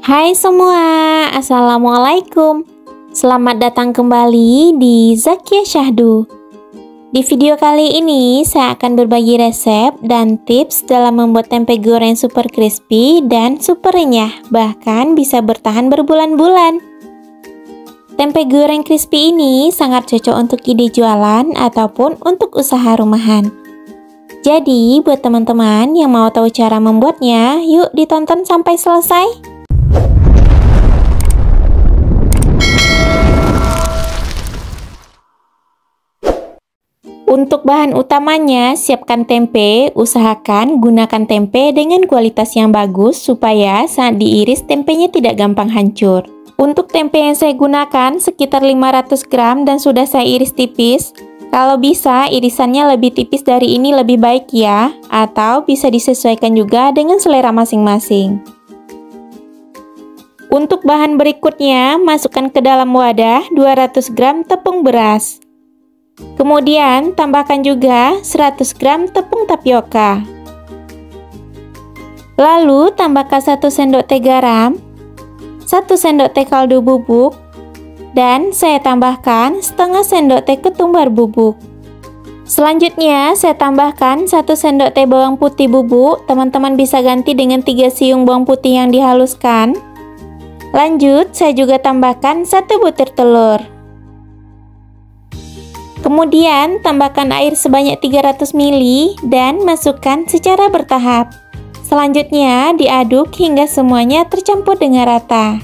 Hai semua, Assalamualaikum. Selamat datang kembali di Zakia Syahdu. Di video kali ini saya akan berbagi resep dan tips dalam membuat tempe goreng super crispy dan super renyah, bahkan bisa bertahan berbulan-bulan. Tempe goreng crispy ini sangat cocok untuk ide jualan ataupun untuk usaha rumahan. Jadi buat teman-teman yang mau tahu cara membuatnya, yuk ditonton sampai selesai. Untuk bahan utamanya, siapkan tempe. Usahakan gunakan tempe dengan kualitas yang bagus supaya saat diiris tempenya tidak gampang hancur. Untuk tempe yang saya gunakan sekitar 500 gram dan sudah saya iris tipis. Kalau bisa irisannya lebih tipis dari ini lebih baik ya, atau bisa disesuaikan juga dengan selera masing-masing. Untuk bahan berikutnya, masukkan ke dalam wadah 200 gram tepung beras. Kemudian tambahkan juga 100 gram tepung tapioka. Lalu tambahkan 1 sendok teh garam, 1 sendok teh kaldu bubuk, dan saya tambahkan setengah sendok teh ketumbar bubuk. Selanjutnya saya tambahkan 1 sendok teh bawang putih bubuk. Teman-teman bisa ganti dengan 3 siung bawang putih yang dihaluskan. Lanjut saya juga tambahkan 1 butir telur. Kemudian tambahkan air sebanyak 300 ml dan masukkan secara bertahap. Selanjutnya diaduk hingga semuanya tercampur dengan rata.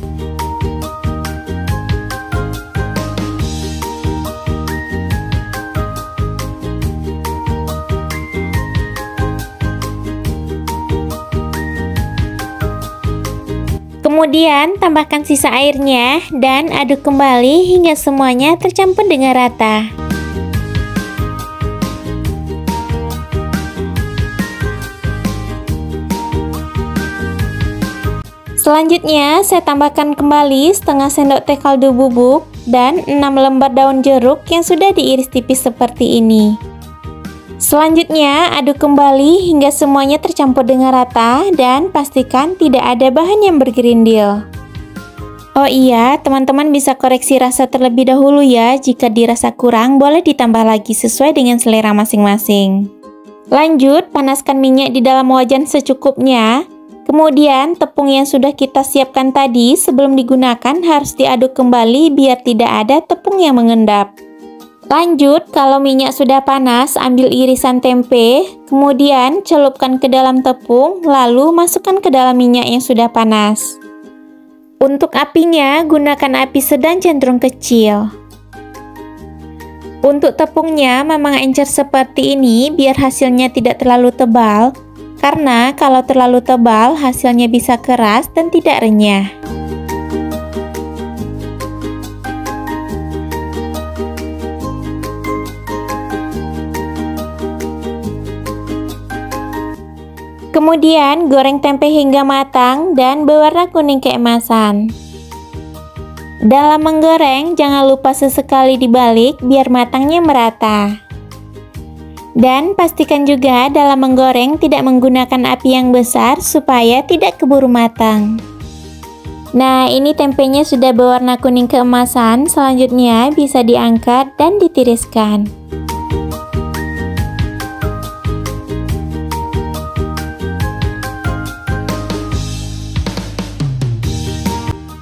Kemudian tambahkan sisa airnya dan aduk kembali hingga semuanya tercampur dengan rata. Selanjutnya saya tambahkan kembali setengah sendok teh kaldu bubuk dan 6 lembar daun jeruk yang sudah diiris tipis seperti ini. Selanjutnya aduk kembali hingga semuanya tercampur dengan rata dan pastikan tidak ada bahan yang bergerindil. Oh iya, teman-teman bisa koreksi rasa terlebih dahulu ya. Jika dirasa kurang boleh ditambah lagi sesuai dengan selera masing-masing. Lanjut, panaskan minyak di dalam wajan secukupnya. Kemudian tepung yang sudah kita siapkan tadi sebelum digunakan harus diaduk kembali biar tidak ada tepung yang mengendap. Lanjut, kalau minyak sudah panas, ambil irisan tempe, kemudian celupkan ke dalam tepung, lalu masukkan ke dalam minyak yang sudah panas. Untuk apinya, gunakan api sedang cenderung kecil. Untuk tepungnya memang encer seperti ini biar hasilnya tidak terlalu tebal, karena kalau terlalu tebal hasilnya bisa keras dan tidak renyah. Kemudian goreng tempe hingga matang dan berwarna kuning keemasan. Dalam menggoreng jangan lupa sesekali dibalik biar matangnya merata. Dan pastikan juga dalam menggoreng tidak menggunakan api yang besar supaya tidak keburu matang. Nah, ini tempenya sudah berwarna kuning keemasan. Selanjutnya bisa diangkat dan ditiriskan.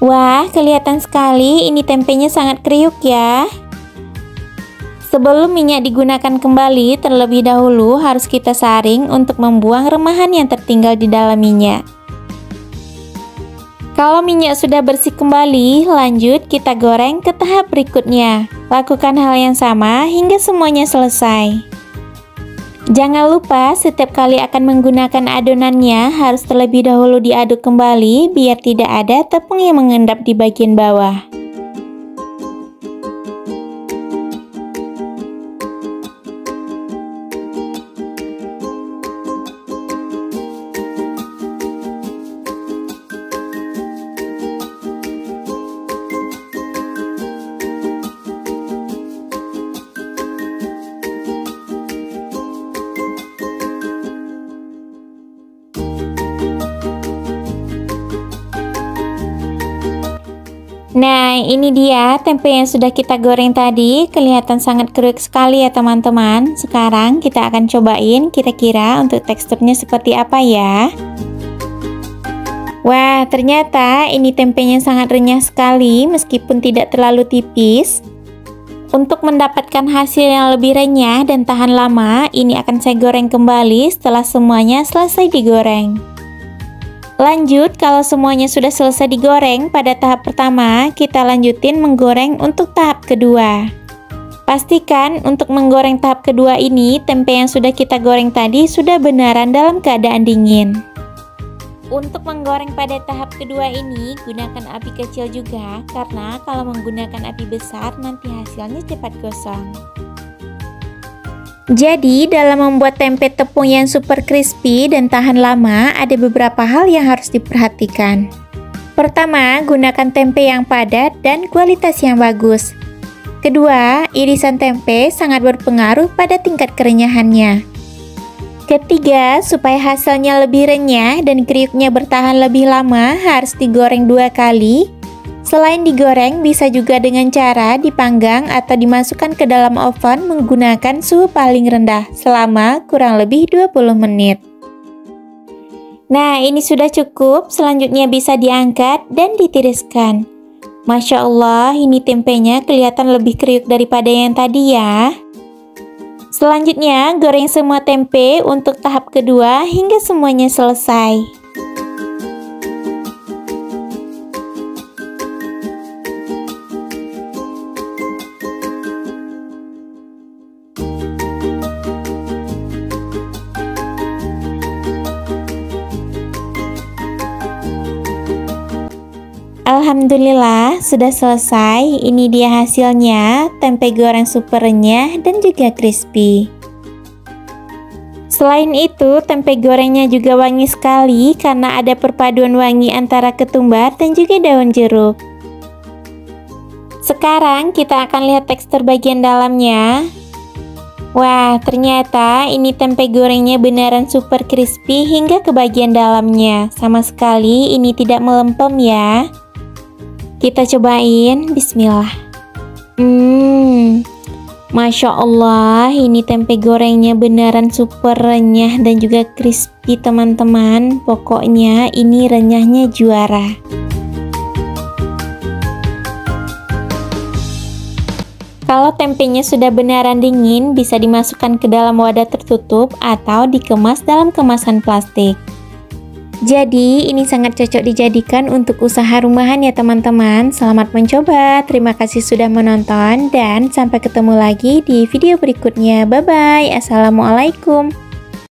Wah, kelihatan sekali ini tempenya sangat kriuk ya. Sebelum minyak digunakan kembali, terlebih dahulu harus kita saring untuk membuang remahan yang tertinggal di dalam minyak. Kalau minyak sudah bersih kembali, lanjut kita goreng ke tahap berikutnya. Lakukan hal yang sama hingga semuanya selesai. Jangan lupa setiap kali akan menggunakan adonannya harus terlebih dahulu diaduk kembali biar tidak ada tepung yang mengendap di bagian bawah. Nah, ini dia tempe yang sudah kita goreng tadi. Kelihatan sangat kriuk sekali ya teman-teman. Sekarang kita akan cobain kira-kira untuk teksturnya seperti apa ya. Wah, ternyata ini tempenya sangat renyah sekali meskipun tidak terlalu tipis. Untuk mendapatkan hasil yang lebih renyah dan tahan lama, ini akan saya goreng kembali setelah semuanya selesai digoreng. Lanjut, kalau semuanya sudah selesai digoreng pada tahap pertama, kita lanjutin menggoreng untuk tahap kedua. Pastikan untuk menggoreng tahap kedua ini, tempe yang sudah kita goreng tadi sudah beneran dalam keadaan dingin. Untuk menggoreng pada tahap kedua ini, gunakan api kecil juga, karena kalau menggunakan api besar, nanti hasilnya cepat gosong. Jadi, dalam membuat tempe tepung yang super crispy dan tahan lama, ada beberapa hal yang harus diperhatikan. Pertama, gunakan tempe yang padat dan kualitas yang bagus. Kedua, irisan tempe sangat berpengaruh pada tingkat kerenyahannya. Ketiga, supaya hasilnya lebih renyah dan kriuknya bertahan lebih lama, harus digoreng 2 kali. Selain digoreng, bisa juga dengan cara dipanggang atau dimasukkan ke dalam oven menggunakan suhu paling rendah selama kurang lebih 20 menit. Nah, ini sudah cukup. Selanjutnya bisa diangkat dan ditiriskan. Masya Allah, ini tempenya kelihatan lebih kriuk daripada yang tadi ya. Selanjutnya, goreng semua tempe untuk tahap kedua hingga semuanya selesai. Alhamdulillah, sudah selesai. Ini dia hasilnya, tempe goreng super renyah dan juga crispy. Selain itu, tempe gorengnya juga wangi sekali karena ada perpaduan wangi antara ketumbar dan juga daun jeruk. Sekarang kita akan lihat tekstur bagian dalamnya. Wah, ternyata ini tempe gorengnya beneran super crispy hingga ke bagian dalamnya. Sama sekali ini tidak melempem ya. Kita cobain, bismillah. Masya Allah, ini tempe gorengnya beneran super renyah dan juga crispy teman-teman. Pokoknya ini renyahnya juara. Kalau tempenya sudah beneran dingin, bisa dimasukkan ke dalam wadah tertutup atau dikemas dalam kemasan plastik. Jadi, ini sangat cocok dijadikan untuk usaha rumahan ya teman-teman. Selamat mencoba, terima kasih sudah menonton, dan sampai ketemu lagi di video berikutnya. Bye-bye, Assalamualaikum.